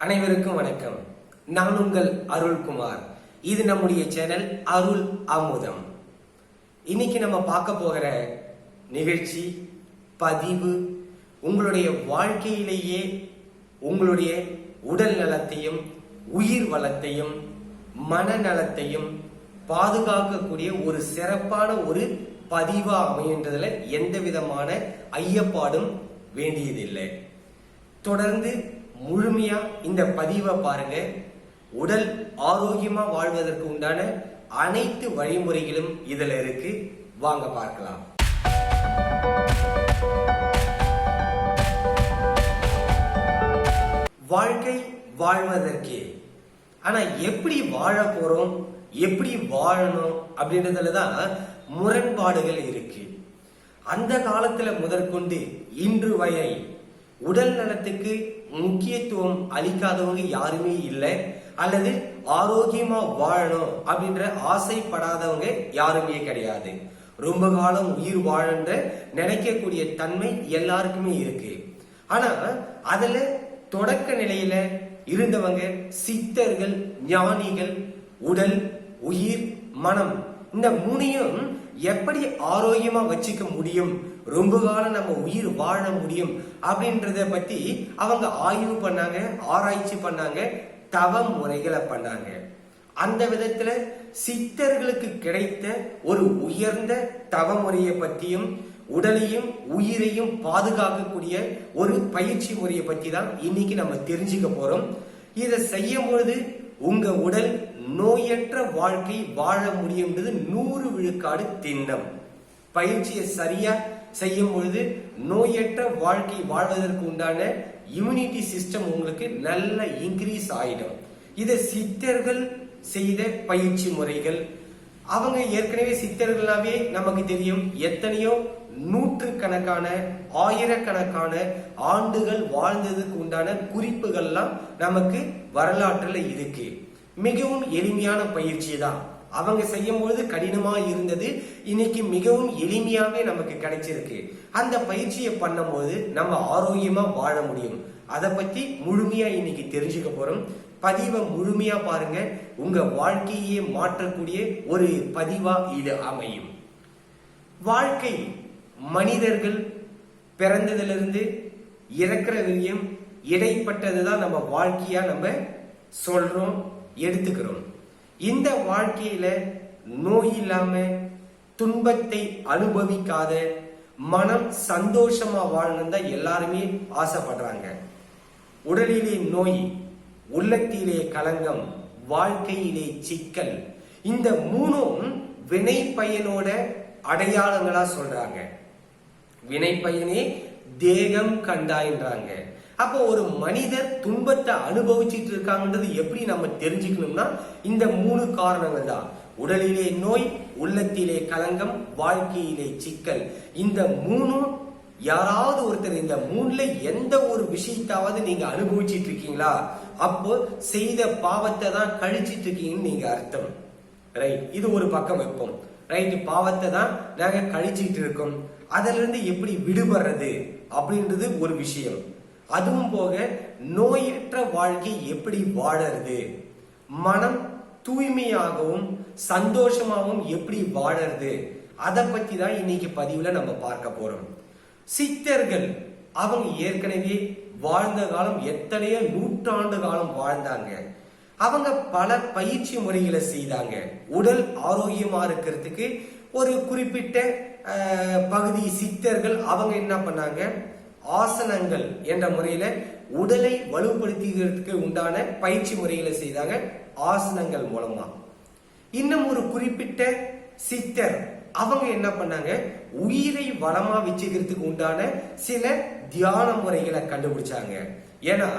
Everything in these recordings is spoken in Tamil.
அனைவருக்கும் வணக்கம். நான் உங்கள் அருள்குமார். இது நம்முடைய சேனல் அருள் அமுதம். இன்னைக்கு நம்ம பார்க்க போகிற நிகழ்ச்சி பதிவு உங்களுடைய வாழ்க்கையிலேயே உங்களுடைய உடல் நலத்தையும் உயிர் வளத்தையும் மனநலத்தையும் பாதுகாக்கக்கூடிய ஒரு சிறப்பான ஒரு பதிவா அமைகின்றதுல எந்த விதமான ஐயப்பாடும் வேண்டியதில்லை. தொடர்ந்து முழுமையா இந்த பதிவை பாருங்க. உடல் ஆரோக்கியமா வாழ்வதற்கு உண்டான அனைத்து வழிமுறைகளும் இதுல இருக்கு. வாங்க பார்க்கலாம். வாழ்க்கை வாழ்வதற்கே, ஆனா எப்படி வாழ போறோம், எப்படி வாழணும் அப்படின்றதுலதான் முரண்பாடுகள் இருக்கு. அந்த காலத்துல முதற்கொண்டு இன்று வரை உடல் நலத்துக்கு முக்கியத்துவம் அளிக்காதவங்க யாருமே இல்லை, அல்லது ஆரோக்கியமா வாழணும் அப்படின்ற ஆசைப்படாதவங்க யாருமே கிடையாது. ரொம்ப காலம் உயிர் வாழன்ற நினைக்கக்கூடிய தன்மை எல்லாருக்குமே இருக்கு. ஆனா அதுல தொடக்க நிலையில இருந்தவங்க சித்தர்கள், ஞானிகள், உடல், உயிர், மனம் இந்த மூணையும் எப்படி ஆரோக்கியமா வச்சுக்க முடியும், ரொம்ப காலம் நம்ம உயிர் வாழ முடியும் அப்படின்றத பத்தி அவங்க ஆய்வு பண்ணாங்க, ஆராய்ச்சி பண்ணாங்க, தவ முறைகளை பண்ணாங்க. அந்த விதத்துல சித்தர்களுக்கு கிடைத்த ஒரு உயர்ந்த தவ முறையை பற்றியும் உடலையும் உயிரையும் பாதுகாக்கக்கூடிய ஒரு பயிற்சி முறையை பத்தி தான் இன்னைக்கு நம்ம தெரிஞ்சுக்க போறோம். இதை செய்யும் பொழுது உங்க உடல் நோயற்ற வாழ்க்கை வாழ முடியும்ன்றது 100 விழுக்காடு திண்ணம். பயிற்சியை சரியா செய்யும் பொழுது நோயற்ற வாழ்க்கை வாழ்வதற்கு உண்டான இம்யூனிட்டி சிஸ்டம் உங்களுக்கு நல்ல இன்க்ரீஸ் ஆயிடும். இதை சித்தர்கள் செய்த பயிற்சி முறைகள். அவங்க ஏற்கனவே சித்தர்களாவே நமக்கு தெரியும், எத்தனையோ நூற்றுக்கணக்கான ஆயிரக்கணக்கான ஆண்டுகள் வாழ்ந்ததுக்கு உண்டான குறிப்புகள்லாம் நமக்கு வரலாற்றுல இருக்கு. மிகவும் எளிமையான பயிற்சி தான். அவங்க செய்யும் பொழுது கடினமா இருந்தது, இன்னைக்கு மிகவும் எளிமையாவே நமக்கு கிடைச்சிருக்கு. அந்த பயிற்சியை பண்ணும்போது நம்ம ஆரோக்கியமா வாழ முடியும். அதை பத்தி முழுமையா இன்னைக்கு தெரிஞ்சுக்க போறோம். பதிவை முழுமையா பாருங்க. உங்க வாழ்க்கையே மாற்றக்கூடிய ஒரு பதிவா இது அமையும். வாழ்க்கை மனிதர்கள் பிறந்ததிலிருந்து இறக்குற வரையும் இடைப்பட்டதுதான் நம்ம வாழ்க்கையா நம்ம சொல்றோம், எடுத்துக்கிறோம். இந்த வாழ்க்கையில நோய் இல்லாம துன்பத்தை அனுபவிக்காத மனம் சந்தோஷமா வாழணும் தான் எல்லாருமே ஆசைப்படுறாங்க. உடலிலே நோய், உள்ளத்திலே களங்கம், வாழ்க்கையிலே சிக்கல், இந்த மூணும் வினை பயனோட அடையாளங்களா சொல்றாங்க. வினை பயனே தேகம் கண்டாயின்றாங்க. அப்போ ஒரு மனிதர் துன்பத்தை அனுபவிச்சுட்டு இருக்காங்கன்றது எப்படி நம்ம தெரிஞ்சுக்கணும்னா இந்த 3 காரணங்கள் தான். உடலிலே நோய், உள்ளத்திலே களங்கம், வாழ்க்கையிலே சிக்கல். இந்த 3 யாராவது ஒருத்தர் இந்த 3ல எந்த ஒரு விஷயத்தாவது நீங்க அனுபவிச்சுட்டு இருக்கீங்களா, அப்போ செய்த பாவத்தை தான் கழிச்சிட்டு இருக்கீங்கன்னு நீங்க அர்த்தம். ரைட், இது ஒரு பக்கம் வைப்போம். ரைட், பாவத்தை தான் நாங்க கழிச்சிட்டு இருக்கோம். அதுல இருந்து எப்படி விடுபடுறது அப்படின்றது ஒரு விஷயம். அதுவும் போக நோயற்ற வாழ்க்கை எப்படி வாழறது, மனம் தூய்மையாகவும் சந்தோஷமாகவும் எப்படி வாழறது, அதை பத்தி தான் இன்னைக்கு பதிவுல நம்ம பார்க்க போறோம். சித்தர்கள் அவங்க ஏற்கனவே வாழ்ந்த காலம் எத்தனையோ நூற்றாண்டு காலம் வாழ்ந்தாங்க. அவங்க பல பயிற்சி முறைகளை செய்தாங்க. உடல் ஆரோக்கியமா இருக்கிறதுக்கு ஒரு குறிப்பிட்ட பகுதி சித்தர்கள் அவங்க என்ன பண்ணாங்க, ஆசனங்கள் என்ற முறையில உடலை வலுப்படுத்திக்கிறதுக்கு உண்டான பயிற்சி முறைகளை செய்தாங்க ஆசனங்கள் மூலமா. இன்னும் ஒரு குறிப்பிட்ட சித்தர் அவங்க என்ன பண்ணாங்க, உயிரை வளமா வச்சுக்கிறதுக்கு உண்டான சில தியான முறைகளை கண்டுபிடிச்சாங்க. ஏன்னா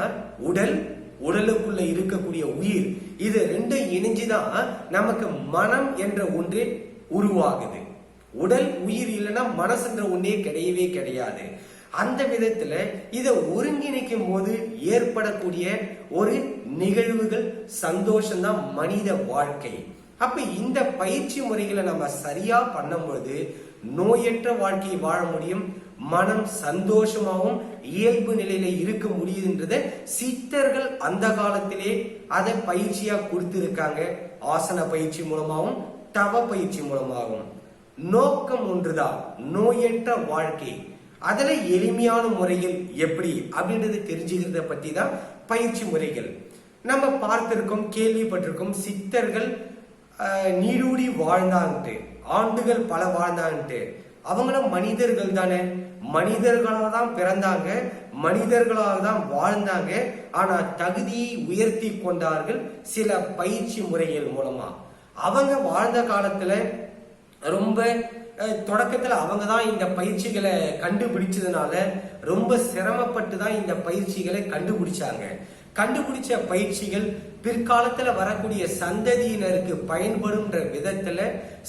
உடலுக்குள்ள இருக்கக்கூடிய உயிர், இது ரெண்டும் இணைஞ்சுதான் நமக்கு மனம் என்ற ஒன்று உருவாகுது. உடல் உயிர் இல்லைன்னா மனசுன்ற ஒன்றே கிடையவே கிடையாது. அந்த விதத்துல இதை ஒருங்கிணைக்கும் போது ஏற்படக்கூடிய ஒரு நிகழ்வுகள், சந்தோஷம்தான் மனித வாழ்க்கை. அப்ப இந்த பயிற்சி முறைகளை நம்ம சரியா பண்ணும்போது நோயற்ற வாழ்க்கையை வாழ முடியும், மனம் சந்தோஷமாவும் இயல்பு நிலையில இருக்க முடியுதுன்றத சித்தர்கள் அந்த காலத்திலே அதை பயிற்சியா கொடுத்திருக்காங்க. ஆசன பயிற்சி மூலமாகவும் தவ பயிற்சி மூலமாகவும். நோக்கம் ஒன்றுதான், நோயற்ற வாழ்க்கை. அதுல எளிமையான முறைகள் எப்படி அப்படின்றது தெரிஞ்சுக்கிறத பத்தி தான் பயிற்சி முறைகள். நம்ம பார்த்திருக்கோம், கேள்விப்பட்டிருக்கோம். சித்தர்கள் நீடூடி வாழ்ந்தான்ட்டு, ஆண்டுகள் பல வாழ்ந்தான்ட்டு. அவங்களும் மனிதர்கள் தானே, மனிதர்களாக தான் பிறந்தாங்க, மனிதர்களாக தான் வாழ்ந்தாங்க. ஆனா தகுதியை உயர்த்தி கொண்டார்கள் சில பயிற்சி முறைகள் மூலமா. அவங்க வாழ்ந்த காலத்துல ரொம்ப தொடக்கத்துல அவங்க தான் இந்த பயிற்சிகளை கண்டுபிடிச்சதுனால ரொம்ப சிரமப்பட்டு தான் இந்த பயிற்சிகளை கண்டுபிடிச்சாங்க. கண்டுபிடிச்ச பயிற்சிகள் பிற்காலத்துல வரக்கூடிய சந்ததியினருக்கு பயன்படும்ன்ற விதத்துல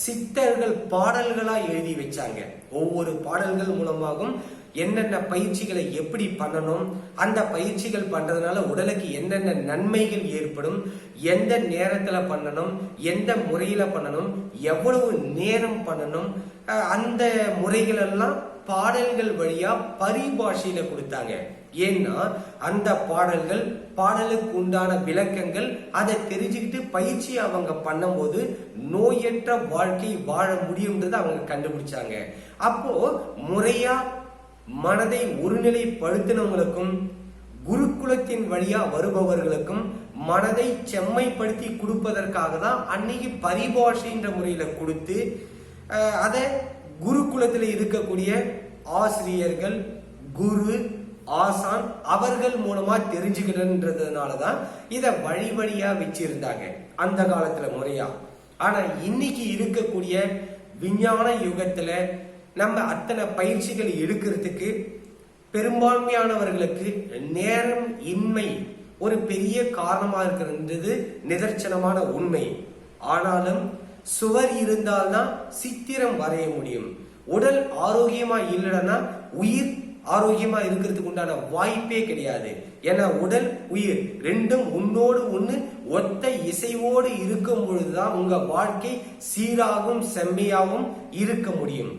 சித்தர்கள் பாடல்களா எழுதி வச்சாங்க. ஒவ்வொரு பாடல்கள் மூலமாகவும் என்னென்ன பயிற்சிகளை எப்படி பண்ணணும், அந்த பயிற்சிகள் பண்றதுனால உடலுக்கு என்னென்ன நன்மைகள் ஏற்படும், எந்த நேரத்துல பண்ணணும், எந்த முறையில பண்ணணும், எவ்வளவு நேரம் பண்ணணும், அந்த முறைகள் எல்லாம் பாடல்கள் வழியா பரிபாஷையில கொடுத்தாங்க. ஏன்னா அந்த பாடல்கள், பாடலுக்கு உண்டான விளக்கங்கள், அதை தெரிஞ்சுக்கிட்டு பயிற்சி அவங்க பண்ணும்போது நோயற்ற வாழ்க்கை வாழ முடியும்ன்றதை அவங்க கண்டுபிடிச்சாங்க. அப்போ முறையா மனதை ஒருநிலைப்படுத்தினவங்களுக்கும் குருகுலத்தின் வழியா வருபவர்களுக்கும் மனதை செம்மைப்படுத்தி கொடுப்பதற்காக தான் அன்னைக்கு பரிபாஷைன்ற முறையில கொடுத்து அதை குருகுலத்தில் இருக்கக்கூடிய ஆசிரியர்கள், குரு, ஆசான் அவர்கள் மூலமா தெரிஞ்சுக்கிட்டதுனாலதான் இத வழி வழியா வச்சிருந்தாங்க அந்த காலத்துல முறையா. ஆனா இன்னைக்கு இருக்கக்கூடிய விஞ்ஞான யுகத்துல நம்ம அத்தனை பயிற்சிகள் எடுக்கிறதுக்கு பெரும்பான்மையானவர்களுக்கு நேரம் இன்மை ஒரு பெரிய காரணமா இருக்கிறது நிதர்சனமான உண்மை. ஆனாலும் சுவர் இருந்தால்தான் சித்திரம் வரைய முடியும். உடல் ஆரோக்கியமா இல்லைன்னா உயிர் ஆரோக்கியமா இருக்கிறதுக்கு உண்டான வாய்ப்பே கிடையாது. ஏன்னா உடல் உயிர் ரெண்டும் உன்னோடு ஒண்ணு ஒத்த இசைவோடு இருக்கும் பொழுதுதான் உங்க வாழ்க்கை சீராகவும் செம்மையாகவும் இருக்க முடியும்.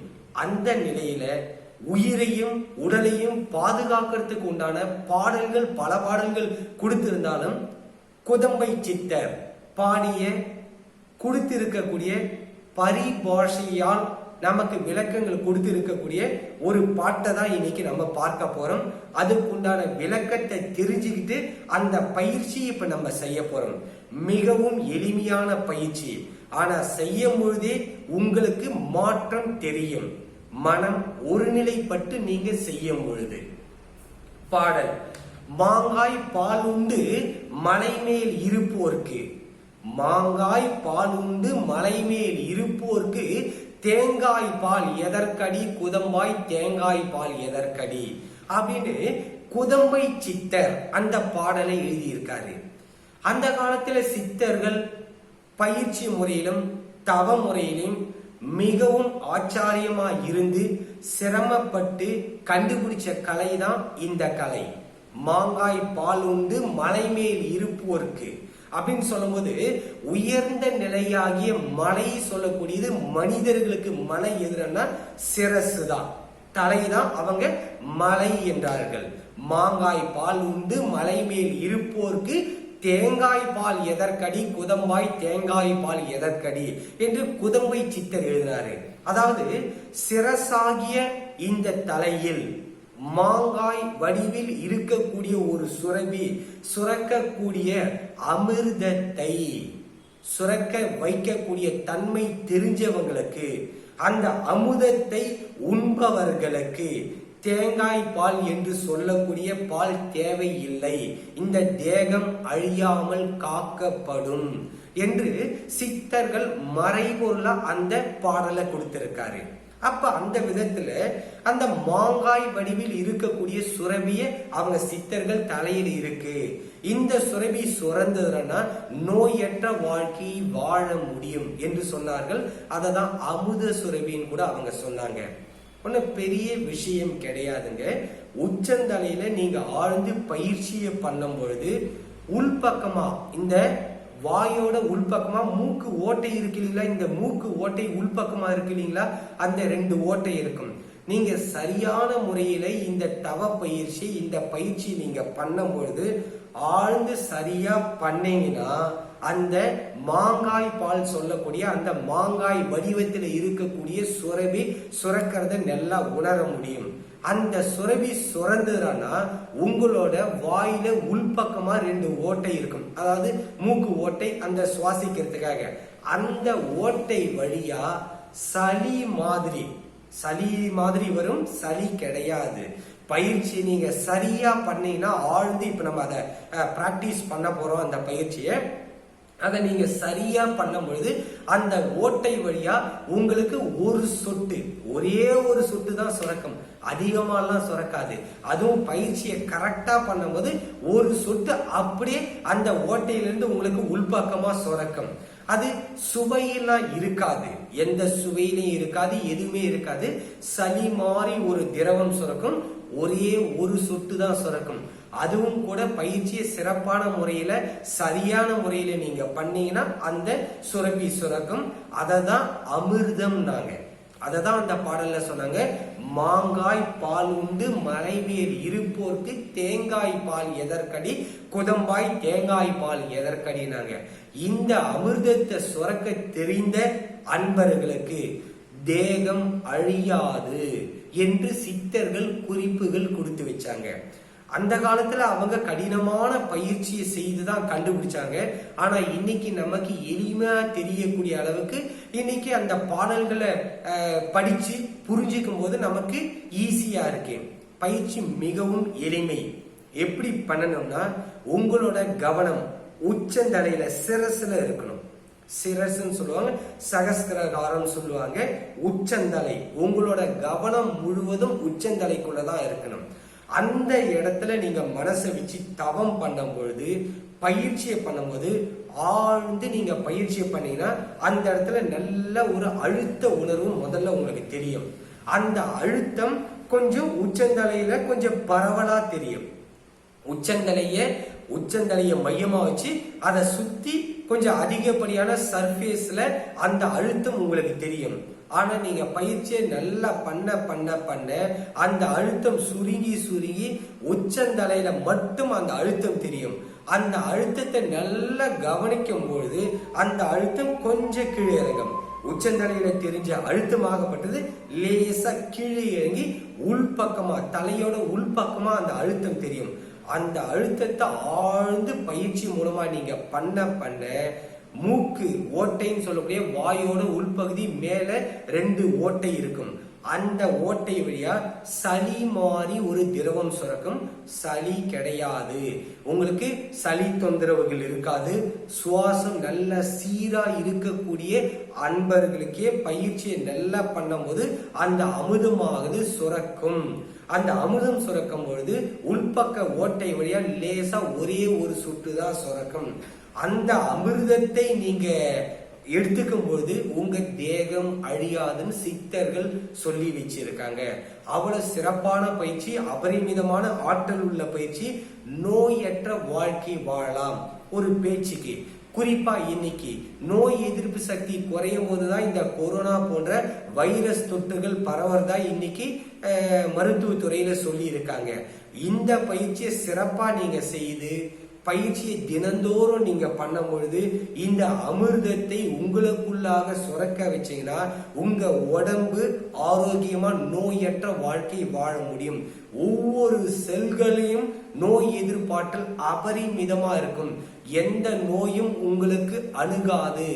அந்த நிலையில உயிரையும் உடலையும் பாதுகாக்கிறதுக்கு உண்டான பாடல்கள், பல பாடல்கள் கொடுத்திருந்தாலும் குதம்பை சித்தர் பாடிய கொடுத்திருக்கக்கூடிய பரிபாஷையால் நமக்கு விளக்கங்கள் கொடுத்திருக்கக்கூடிய ஒரு பாட்டை தான் இன்னைக்கு நம்ம பார்க்க போறோம். அதுக்குண்டான விளக்கத்தை தெரிஞ்சுக்கிட்டு அந்த பயிற்சி இப்ப நம்ம செய்ய போறோம். மிகவும் எளிமையான பயிற்சி, ஆனா செய்யும் பொழுதே உங்களுக்கு மாற்றம் தெரியும். மனம் ஒருநிலைப்பட்டு நீங்க செய்யும் பொழுது. பாடல்: மாங்காய் பால் உண்டு மலை மேல் இருப்போர்க்கு, மாங்காய் பால் உண்டு மலை மேல் இருப்போர்க்கு தேங்காய் பால் எதற்கடி குதம்பாய் தேங்காய் பால் எதற்கடி அப்படின்னு குதம்பை சித்தர் அந்த பாடலை எழுதியிருக்காரு. அந்த காலத்துல சித்தர்கள் பயிற்சி முறையிலும் தவ முறையிலும் மிகவும் ஆச்சரியமா இருந்து சிரமப்பட்டு கண்டுபிடிச்ச கலை தான் இந்த கலை. மாங்காய் பால் உண்டு மலை மேல் இருப்போர்க்கு அப்படின்னு சொல்லும்போது உயர்ந்த நிலையாகிய மலை சொல்லக்கூடியது மனிதர்களுக்கு மலை எதுனா சிரசு தான், தலைதான். அவங்க மலை என்றார்கள். மாங்காய் பால் உண்டு மலை மேல் இருப்போர்க்கு தேங்காய் பால் எதற்கடி குதம்பாய் தேங்காய் பால் எதற்கடி என்று குதம்பை சித்தர் எழுதினாரு. அதாவது சிரசாகிய இந்த தலையில் மாங்காய் வடிவில் இருக்கக்கூடிய ஒரு சுரபி சுரக்கக்கூடிய அமிர்தத்தை சுரக்க வைக்கக்கூடிய தன்மை தெரிஞ்சவங்களுக்கு, அந்த அமுதத்தை உண்பவர்களுக்கு தேங்காய் பால் என்று சொல்லக்கூடிய பால் தேவை இல்லை, இந்த தேகம் அழியாமல் காக்கப்படும் என்று சித்தர்கள் மறைபொருளா அந்த பாடலை கொடுத்திருக்காரு. அப்ப அந்த விதத்துல அந்த மாங்காய் வடிவில் இருக்கக்கூடிய சுரபிய அவங்க சித்தர்கள் தலையில் இருக்கு. இந்த சுரபி சுரந்ததுன்னா நோயற்ற வாழ்க்கையை வாழ முடியும் என்று சொன்னார்கள். அததான் அமுத சுரபின்னு கூட அவங்க சொன்னாங்க. ஒண்ணு பெரிய விஷயம் கிடையாதுங்க. உச்சந்தலையில நீங்க ஆழ்ந்து பயிற்சியை பண்ணும் பொழுது உள்பக்கமா இந்த வாயோட உள்பக்கமா மூக்கு ஓட்டை இருக்கு இல்லைங்களா, இந்த மூக்கு ஓட்டை உள்பக்கமா இருக்கு இல்லைங்களா, அந்த 2 ஓட்டை இருக்கும். நீங்க சரியான முறையில இந்த தவ பயிற்சி, இந்த பயிற்சி நீங்க பண்ணும் பொழுது ஆழ்ந்து சரியா பண்ணீங்கன்னா அந்த மாங்காய் பால் சொல்லக்கூடிய அந்த மாங்காய் வடிவத்தில் இருக்கக்கூடிய சுரபி சுரக்கிறத நல்லா உணர முடியும். அந்த சுரபி சுரந்துனா உங்களோட வாயில உள்பக்கமா 2 ஓட்டை இருக்கும், அதாவது மூக்கு ஓட்டை, அந்த சுவாசிக்கிறதுக்காக. அந்த ஓட்டை வழியா சளி மாதிரி வரும். சளி கிடையாது. பயிற்சி நீங்க சரியா பண்ணீங்கன்னா ஆழ்ந்து, இப்ப நம்ம அதை பிராக்டிஸ் பண்ண போறோம். அந்த பயிற்சியை அதை நீங்க சரியா பண்ணும் பொழுது அந்த ஓட்டை வழியா உங்களுக்கு ஒரு சொட்டு, ஒரே ஒரு சொட்டு தான் சுரக்கும், அதிகமாலாம் சுரக்காது. அதுவும் பயிற்சியை கரெக்டா பண்ணும்போது ஒரு சொட்டு அப்படியே அந்த ஓட்டையிலிருந்து உங்களுக்கு உள்பக்கமா சுரக்கும். அது சுவையெல்லாம் இருக்காது, எந்த சுவையிலையும் இருக்காது, எதுவுமே இருக்காது. சளி மாதிரி ஒரு திரவம் சுரக்கும், ஒரே ஒரு சொட்டு தான் சுரக்கும். அதுவும் கூட பயிற்சியை சிறப்பான முறையில சரியான முறையில நீங்க பண்ணீங்கன்னா அந்த சுரபி சுரக்கும். அததான் அமிர்தம். அததான் அந்த பாடல்ல சொன்னாங்க, மாங்காய் பால் உண்டு மலைவேல் இருப்போர்க்கு தேங்காய் பால் எதற்கடி குதம்பாய் தேங்காய் பால் எதற்கடினாங்க. இந்த அமிர்தத்தை சுரக்க தெரிந்த அன்பர்களுக்கு தேகம் அழியாது என்று சித்தர்கள் குறிப்புகள் கொடுத்து வச்சாங்க. அந்த காலத்துல அவங்க கடினமான பயிற்சியை செய்துதான் கண்டுபிடிச்சாங்க. ஆனா இன்னைக்கு நமக்கு எளிமையா தெரியக்கூடிய அளவுக்கு இன்னைக்கு அந்த பாடல்களை படிச்சு புரிஞ்சுக்கும் போது நமக்கு ஈஸியா இருக்கு. பயிற்சி மிகவும் எளிமை. எப்படி பண்ணணும்னா, உங்களோட கவனம் உச்சந்தலையில சிரசுல இருக்கணும். சிரசுன்னு சொல்லுவாங்க, சகஸ்கரகாரம் சொல்லுவாங்க. உச்சந்தலை, உங்களோட கவனம் முழுவதும் உச்சந்தலைக்குள்ளதான் இருக்கணும். அந்த இடத்துல நீங்க மனசை வச்சு தவம் பண்ணும் பொழுது, பயிற்சியை பண்ணும்போது ஆழ்ந்து நீங்க பயிற்சியை பண்ணீங்கன்னா அந்த இடத்துல நல்ல ஒரு அழுத்த உணர்வு முதல்ல உங்களுக்கு தெரியும். அந்த அழுத்தம் கொஞ்சம் உச்சந்தலையில கொஞ்சம் பரவலா தெரியும். உச்சந்தலைய மையமா வச்சு அதை சுத்தி கொஞ்சம் அதிகப்படியான சர்ஃபேஸ்ல அந்த அழுத்தம் உங்களுக்கு தெரியும். ஆனா நீங்க பயிற்சியை நல்லா பண்ண அந்த அழுத்தம் சுருங்கி உச்சந்தலையில மட்டும் அந்த அழுத்தம் தெரியும். அந்த அழுத்தத்தை நல்லா கவனிக்கும் பொழுது அந்த அழுத்தம் கொஞ்சம் கீழே இறங்கும். உச்சந்தலையில தெரிஞ்ச அழுத்தமாகப்பட்டது லேசா கீழே இறங்கி உள்பக்கமா, தலையோட உள்பக்கமா அந்த அழுத்தம் தெரியும். அந்த அழுத்தத்தை ஆழ்ந்து பயிற்சி மூலமா நீங்க பண்ண மூக்கு ஓட்டைன்னு சொல்லக்கூடிய வாயோட உள்பகுதி மேல 2 ஓட்டை இருக்கும். அந்த ஓட்டை வழியா சளி மாறி ஒரு திரவம் சுரக்கும். சளி கிடையாது, உங்களுக்கு சளி தொந்தரவுகள் இருக்காது. சுவாசம் நல்ல சீரா இருக்கக்கூடிய அன்பர்களுக்கே பயிற்சியை நல்லா பண்ணும் போது அந்த அமுதமானது சுரக்கும். அந்த அமுதம் சுரக்கும் பொழுது உள்பக்க ஓட்டை வழியா லேசா ஒரே ஒரு சுட்டு தான் சுரக்கும். அந்த அமிர்தத்தை நீங்க எடுத்துக்கும் பொழுது உங்க தேகம் அழியாதுன்னு சித்தர்கள் சொல்லி வச்சிருக்காங்க. அவ்வளவு சிறப்பான பயிற்சி, அபரிமிதமான ஆற்றல் உள்ள பயிற்சி. நோயற்ற வாழ்க்கை வாழலாம். ஒரு பேச்சுக்கு குறிப்பா இன்னைக்கு நோய் எதிர்ப்பு சக்தி குறையும் போதுதான் இந்த கொரோனா போன்ற வைரஸ் தொற்றுகள் பரவறதா இன்னைக்கு மருத்துவத்துறையில சொல்லி இருக்காங்க. இந்த பயிற்சியை சிறப்பா நீங்க செய்து பயிற்சியை தினந்தோறும் நீங்க பண்ணும் பொழுது இந்த அமிர்தத்தை உங்களுக்குள்ளாக சுரக்க வச்சீங்கன்னா உங்க உடம்பு ஆரோக்கியமா நோயற்ற வாழ்க்கை வாழ முடியும். ஒவ்வொரு செல்களையும் நோய் எதிர்ப்பாற்றல் அபரிமிதமா இருக்கும். எந்த நோயும் உங்களுக்கு அணுகாது.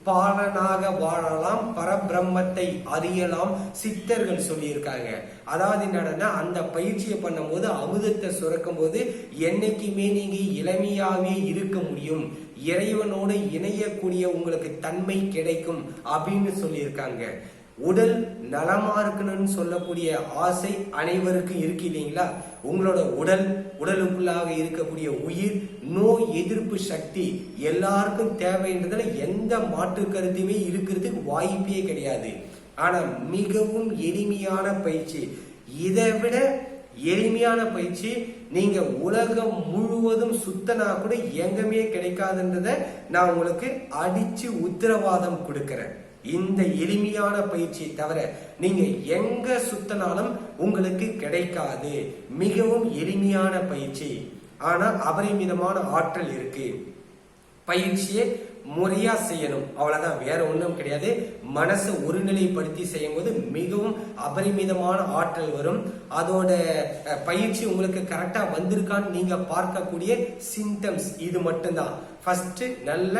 பாலனாக வாழலாம், பரபிரம்மத்தை அறியலாம் சித்தர்கள் சொல்லியிருக்காங்க. அதாவது என்னன்னா, அந்த பயிற்சியை பண்ணும் போது அமுதத்தை சுரக்கும் போது என்னைக்குமே நீங்க இளமையாவே இருக்க முடியும். இறைவனோடு இணையக்கூடிய உங்களுக்கு தன்மை கிடைக்கும் அப்படின்னு சொல்லியிருக்காங்க. உடல் நலமா இருக்கணும்னு சொல்லக்கூடிய ஆசை அனைவருக்கும் இருக்கு இல்லைங்களா? உங்களோட உடலுக்குள்ளாக இருக்கக்கூடிய உயிர், நோய் எதிர்ப்பு சக்தி எல்லாருக்கும் தேவைன்றதுல எந்த மாற்று கருத்துமே இருக்கிறதுக்கு வாய்ப்பே கிடையாது. ஆனா மிகவும் எளிமையான பயிற்சி, இதை விட எளிமையான பயிற்சி நீங்க உலகம் முழுவதும் சுத்தனா கூட எங்கமே கிடைக்காதுன்றத நான் உங்களுக்கு அடிச்சு உத்தரவாதம் கொடுக்கிறேன். இந்த எளிமையான பயிற்சியை தவிர நீங்க எங்க சுத்தினாலும் உங்களுக்கு கிடைக்காது. மிகவும் எளிமையான பயிற்சி, ஆனா அபரிமிதமான ஆற்றல் இருக்கு. பயிற்சியை முறையா செய்யணும், அவ்வளவுதான், வேற ஒன்றும் கிடையாது. மனசை ஒருநிலைப்படுத்தி செய்யும் போது மிகவும் அபரிமிதமான ஆற்றல் வரும். அதோட பயிற்சி உங்களுக்கு கரெக்டா வந்திருக்கான்னு நீங்க பார்க்கக்கூடிய சிம்டம்ஸ் இது மட்டும்தான். ஃபர்ஸ்ட் நல்ல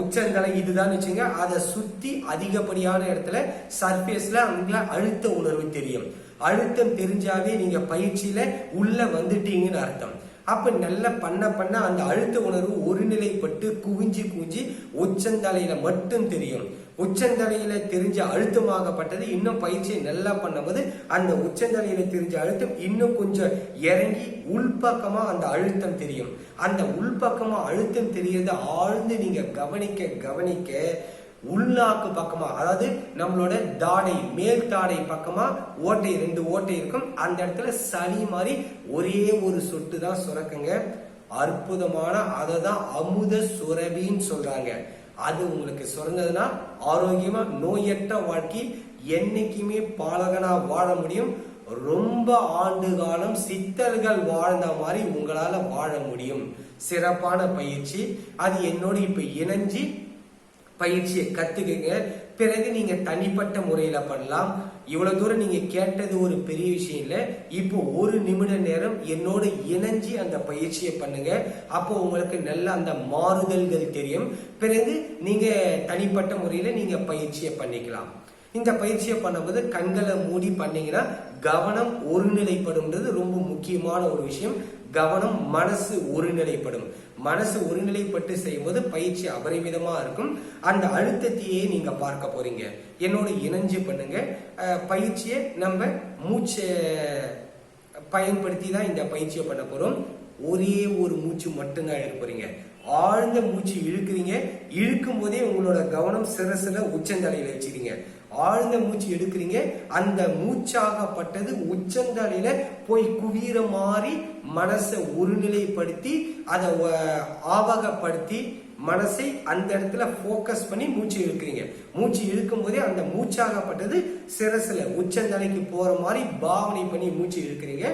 உச்சந்தலை இதுதான் வச்சுங்க, அதை சுத்தி அதிகப்படியான இடத்துல சர்ஃபேஸ்ல அங்க அழுத்த உணர்வு தெரியும். அழுத்தம் தெரிஞ்சாவே நீங்க பயிற்சியில உள்ள வந்துட்டீங்கன்னு அர்த்தம். அப்ப நல்லா பண்ண அந்த அழுத்த உணர்வு ஒருநிலைப்பட்டு குவிஞ்சு உச்சந்தலையில மட்டும் தெரியும். உச்சந்தலையில தெரிஞ்ச அழுத்தமாகப்பட்டது இன்னும் பயிற்சியை நல்லா பண்ணும்போது அந்த உச்சந்தலையில தெரிஞ்ச அழுத்தம் இன்னும் கொஞ்சம் இறங்கி உள்பக்கமா அந்த அழுத்தம் தெரியும். அந்த உள்பக்கமா அழுத்தம் தெரியறத ஆழ்ந்து நீங்க கவனிக்க உள்நாக்கு பக்கமா, அதாவது நம்மளோட தாடை மேல் தாடை பக்கமா ஓட்டை 2 ஓட்டை இருக்கும். அந்த இடத்துல சளி மாதிரி ஒரே ஒரு சொட்டு தான் சுரக்குங்க. அற்புதமான, அததான் அமுத சுரபின்னு சொல்றாங்க. அது உங்களுக்கு சுரந்ததுன்னா ஆரோக்கியமா நோயற்ற வாழ்க்கை என்னைக்குமே பாலகனா வாழ முடியும். ரொம்ப ஆண்டு காலம் சித்தர்கள் வாழ்ந்த மாதிரி உங்களால வாழ முடியும். சிறப்பான பயிற்சி. அது என்னோட இப்ப இணைஞ்சு பயிற்சியை கத்துக்குங்க. பிறகு நீங்க தனிப்பட்ட முறையில பண்ணலாம். இவ்வளவு தூரம் நீங்க கேட்டது ஒரு பெரிய விஷயம் இல்ல. இப்போ 1 நிமிட நேரம் என்னோட இணைஞ்சி அந்த பயிற்சியை பண்ணுங்க. அப்போ உங்களுக்கு நல்ல அந்த மாறுதல்கள் தெரியும். பிறகு நீங்க தனிப்பட்ட முறையில நீங்க பயிற்சியை பண்ணிக்கலாம். இந்த பயிற்சியை பண்ணும்போது கண்களை மூடி பண்ணீங்கன்னா கவனம் ஒருநிலைப்படும்ன்றது ரொம்ப முக்கியமான ஒரு விஷயம். கவனம், மனசு ஒருநிலைப்படும். மனசு ஒருநிலைப்பட்டு செய்யும்போது பயிற்சி அபரிமிதமா இருக்கும். அந்த அழுத்தத்தையே நீங்க பார்க்க போறீங்க. என்னோட இணைஞ்சு பண்ணுங்க. பயிற்சியை நம்ம மூச்சை பயன்படுத்தி தான் இந்த பயிற்சியை பண்ண போறோம். ஒரே ஒரு மூச்சு மட்டும்தான் எடுக்க போறீங்க. ஆழ்ந்த மூச்சு இழுக்கிறீங்க. இழுக்கும் போதே உங்களோட கவனம் சிரசுல உச்சந்தலையில வச்சுக்கிறீங்க. ஆழ்ந்த மூச்சு எடுக்கிறீங்க. அந்த மூச்சாகப்பட்டது உச்சந்தலையில போய் குவிற மாதிரி மனசை ஒருநிலைப்படுத்தி அதை ஆவகப்படுத்தி மனசை அந்த இடத்துல போக்கஸ் பண்ணி மூச்சு இழுக்கிறீங்க. மூச்சு இழுக்கும் போதே அந்த மூச்சாகப்பட்டது சிரசுல உச்சந்தலைக்கு போற மாதிரி பாவனை பண்ணி மூச்சு இழுக்கிறீங்க.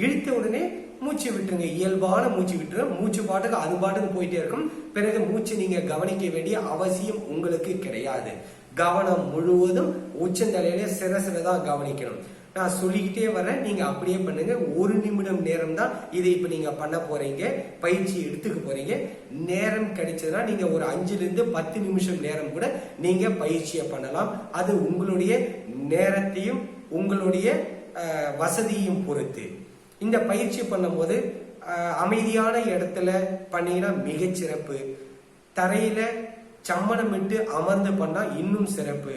இழுத்த உடனே மூச்சு விட்டுருங்க. இயல்பான மூச்சு விட்டுருங்க. மூச்சு பாட்டுக்கு அது பாட்டுக்கு போயிட்டே இருக்கும். பிறகு மூச்சு நீங்க கவனிக்க வேண்டிய அவசியம் உங்களுக்கு கிடையாது. கவனம் முழுவதும் உச்சந்தலையில சிரசுல தான் கவனிக்கணும். நான் சொல்லிக்கிட்டே வரேன், நீங்க அப்படியே பண்ணுங்க. 1 நிமிடம் நேரம் தான் இதை இப்ப நீங்க பண்ண போறீங்க. பயிற்சி எடுத்துக்க போறீங்க. நேரம் கிடைச்சதுன்னா நீங்க ஒரு 5 to 10 நிமிஷம் நேரம் கூட நீங்க பயிற்சியை பண்ணலாம். அது உங்களுடைய நேரத்தையும் உங்களுடைய வசதியும் பொறுத்து. இந்த பயிற்சி பண்ணும்போது அமைதியான இடத்துல பண்ணீங்கன்னா மிகச்சிறப்பு. தரையில சம்மணம் விட்டு அமர்ந்து பண்ணா இன்னும் சிறப்பு.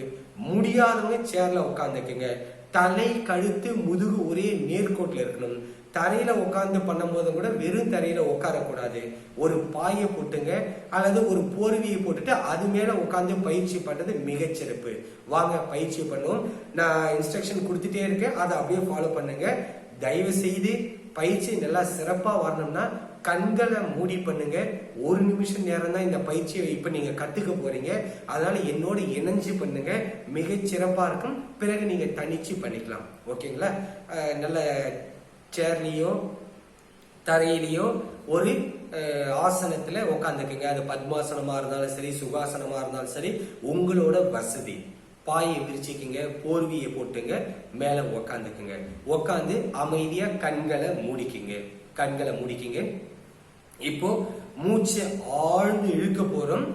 முடியாதவங்க சேர்ல உட்காந்துக்குங்க. தலை, கழுத்து, முதுகு ஒரே நேர்கோட்டில் இருக்கணும். தரையில உட்காந்து பண்ணும் போது கூட வெறும் தரையில உட்காரக்கூடாது. ஒரு பாயை போட்டுங்க அல்லது ஒரு போர்வியை போட்டுட்டு அது மேல உட்காந்து பயிற்சி பண்றது மிகச்சிறப்பு. வாங்க பயிற்சி பண்ணுவோம். நான் இன்ஸ்ட்ரக்ஷன் கொடுத்துட்டே இருக்கேன், அதை அப்படியே ஃபாலோ பண்ணுங்க. தயவு செய்து பயிற்சி நல்லா சிறப்பா வரணும்னா கண்களை மூடி பண்ணுங்க. 1 நிமிஷம் நேரம் தான் இந்த பயிற்சியை இப்ப நீங்க கத்துக்க போறீங்க. அதனால என்னோட இணைஞ்சு பண்ணுங்க, மிகச் சிறப்பா இருக்கும். பிறகு நீங்க தனிச்சு பண்ணிக்கலாம். ஓகேங்களா? நல்ல சேர்லயோ தரையிலையோ ஒரு ஆசனத்துல உட்காந்துக்குங்க. அது பத்மாசனமா இருந்தாலும் சரி, சுகாசனமா இருந்தாலும் சரி, உங்களோட வசதி. பாயை விரிச்சிக்கிங்க, போர்வியை போட்டுங்க, மேல உக்காந்துக்குங்க. உக்காந்து அமைதியா கண்களை மூடிக்கிங்க. இப்போ மூச்சை ஆழ்ந்து இழுக்க போறோம்.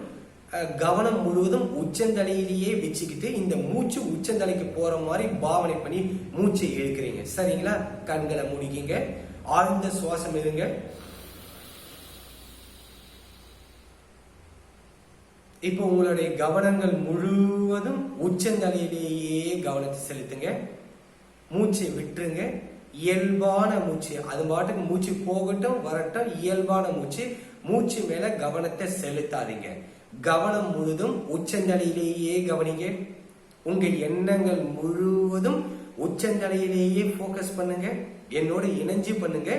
கவனம் முழுவதும் உச்சந்தலையிலேயே வச்சுக்கிட்டு இந்த மூச்சு உச்சந்தலைக்கு போற மாதிரி பாவனை பண்ணி மூச்சை இழுக்கிறீங்க. சரிங்களா? கண்களை மூடிக்கிங்க. ஆழ்ந்த சுவாசம் இருங்க. இப்போ உங்களுடைய கவனங்கள் முழுவதும் உச்சந்தலையிலேயே கவனத்தை செலுத்துங்க. மூச்சை விட்டுருங்க. இயல்பான மூச்சு, அது பாட்டுக்கு மூச்சு போகட்டும் வரட்டும். இயல்பான மூச்சு மேல கவனத்தை செலுத்தாதீங்க. கவனம் முழுதும் உச்சந்தலையிலேயே கவனிங்க. உங்க எண்ணங்கள் முழுவதும் உச்சந்தலையிலேயே போக்கஸ் பண்ணுங்க. என்னோட இணைஞ்சு பண்ணுங்க.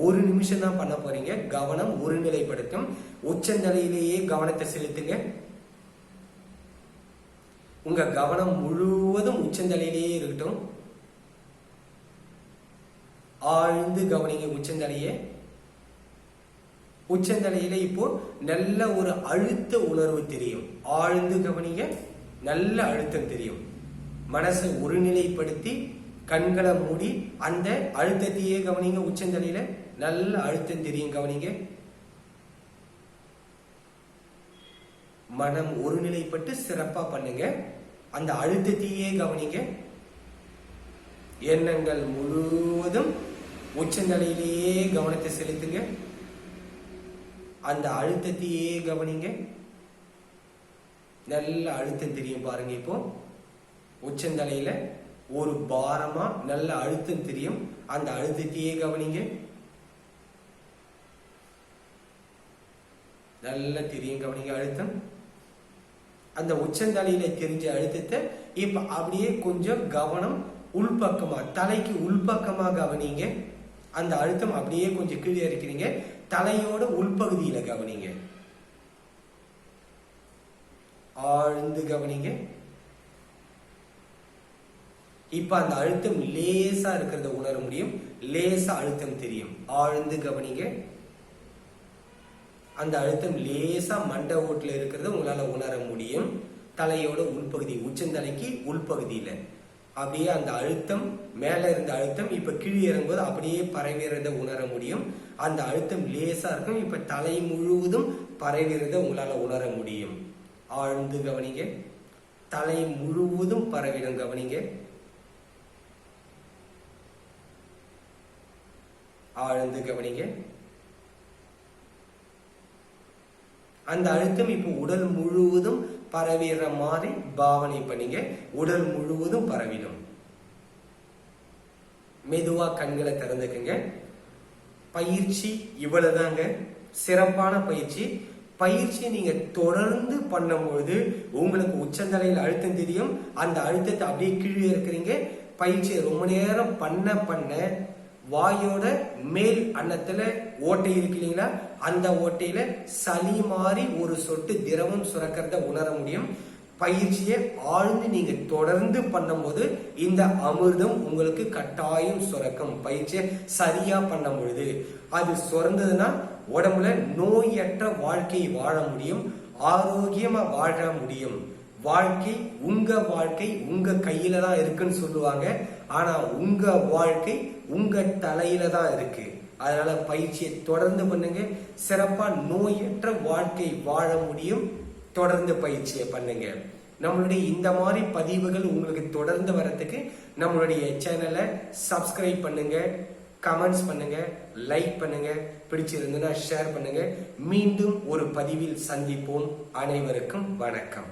1 நிமிஷம் தான் பண்ண போறீங்க. கவனம் ஒருநிலைப்படுத்தும். உச்சந்தலையிலேயே கவனத்தை செலுத்துங்க. உங்க கவனம் முழுவதும் உச்சந்தலையிலேயே இருக்கட்டும். ஆழ்ந்து கவனிங்க உச்சந்தலையே. உச்சந்தலையில இப்போ நல்ல ஒரு அழுத்த உணர்வு தெரியும். ஆழ்ந்து கவனிங்க, நல்ல அழுத்தம் தெரியும். மனசை ஒருநிலைப்படுத்தி கண்களை மூடி அந்த அழுத்தத்தையே கவனிங்க. உச்சந்தலையில நல்ல அழுத்தம் தெரியும், கவனிங்க. மனம் ஒருநிலைப்பட்டு சிறப்பா பண்ணுங்க. அந்த அழுத்தத்தையே கவனிங்க. எண்ணங்கள் முழுவதும் உச்சந்தலையிலேயே கவனத்தை செலுத்துங்க. அந்த அழுத்தத்தையே கவனிங்க. நல்ல அழுத்தம் தெரியும் பாருங்க. இப்போ உச்சந்தலையில ஒரு பாரமா நல்ல அழுத்தம் தெரியும். அந்த அழுத்தத்தையே கவனிங்க. நல்ல தெரியும், கவனிங்க அழுத்தம். அந்த உச்சந்தலையில தெரிஞ்ச அழுத்தத்தை இப்ப அப்படியே கொஞ்சம் கவனம் உள்பக்கமா, தலைக்கு உள்பக்கமா கவனிங்க. அந்த அழுத்தம் அப்படியே கொஞ்சம் கீழே இருக்கிறீங்க. தலையோட உள்பகுதியில கவனிங்க. ஆழ்ந்து கவனிங்க. இப்ப அந்த அழுத்தம் லேசா இருக்கிறத உணர முடியும். லேசா அழுத்தம் தெரியும். ஆழ்ந்து கவனிங்க. அந்த அழுத்தம் லேசா மண்டை ஓட்டுல இருக்கிறத உங்களால உணர முடியும். தலையோட உள்பகுதி, உச்சந்தலைக்கு உள்பகுதியில அப்படியே அந்த அழுத்தம், மேல இருந்த அழுத்தம் இப்ப கீழே இறங்கும்போது அப்படியே பரவிறத உணர முடியும். அந்த அழுத்தம் லேசா இருக்கும். இப்ப தலை முழுவதும் பரவிறத உங்களால உணர முடியும். ஆழ்ந்து கவனிங்க. தலை முழுவதும் பரவிடும், கவனிங்க. ஆழ்ந்து கவனிங்க. அந்த அழுத்தம் இப்போ உடல் முழுவதும் பரவிற மாதிரி பாவனை பண்ணீங்க. உடல் முழுவதும் பரவிடும். மெதுவா கண்களை திறந்துக்குங்க. பயிற்சி இவ்வளவுதாங்க. சிறப்பான பயிற்சி. பயிற்சியை நீங்க தொடர்ந்து பண்ணும்போது உங்களுக்கு உச்சந்தலையில் அழுத்தம் தெரியும். அந்த அழுத்தத்தை அப்படியே கீழே இருக்கிறீங்க. பயிற்சியை ரொம்ப நேரம் பண்ண வாயோட மேல் அன்னத்துல ஓட்டை இருக்கு இல்லைங்களா, அந்த ஓட்டையில சளி மாறி ஒரு சொட்டு திரவம் சுரக்கிறத உணர முடியும். பயிற்சியை ஆழ்ந்து நீங்க தொடர்ந்து பண்ணும்போது இந்த அமிர்தம் உங்களுக்கு கட்டாயம் சுரக்கும். பயிற்சியை சரியா பண்ணும் பொழுது அது சுரந்ததுன்னா உடம்புல நோயற்ற வாழ்க்கையை வாழ முடியும். ஆரோக்கியமா வாழ முடியும். வாழ்க்கை உங்க கையில தான் இருக்குன்னு சொல்லுவாங்க. ஆனா உங்க வாழ்க்கை உங்க தலையில தான் இருக்கு. அதனால பயிற்சியை தொடர்ந்து பண்ணுங்க. சிறப்பா நோயற்ற வாழ்க்கை வாழ முடியும். தொடர்ந்து பயிற்சியை பண்ணுங்க. நம்மளுடைய இந்த மாதிரி பதிவுகள் உங்களுக்கு தொடர்ந்து வரதுக்கு நம்மளுடைய சேனலை சப்ஸ்கிரைப் பண்ணுங்க, கமெண்ட்ஸ் பண்ணுங்க, லைக் பண்ணுங்க, பிடிச்சிருந்ததுன்னா ஷேர் பண்ணுங்க. மீண்டும் ஒரு பதிவில் சந்திப்போம். அனைவருக்கும் வணக்கம்.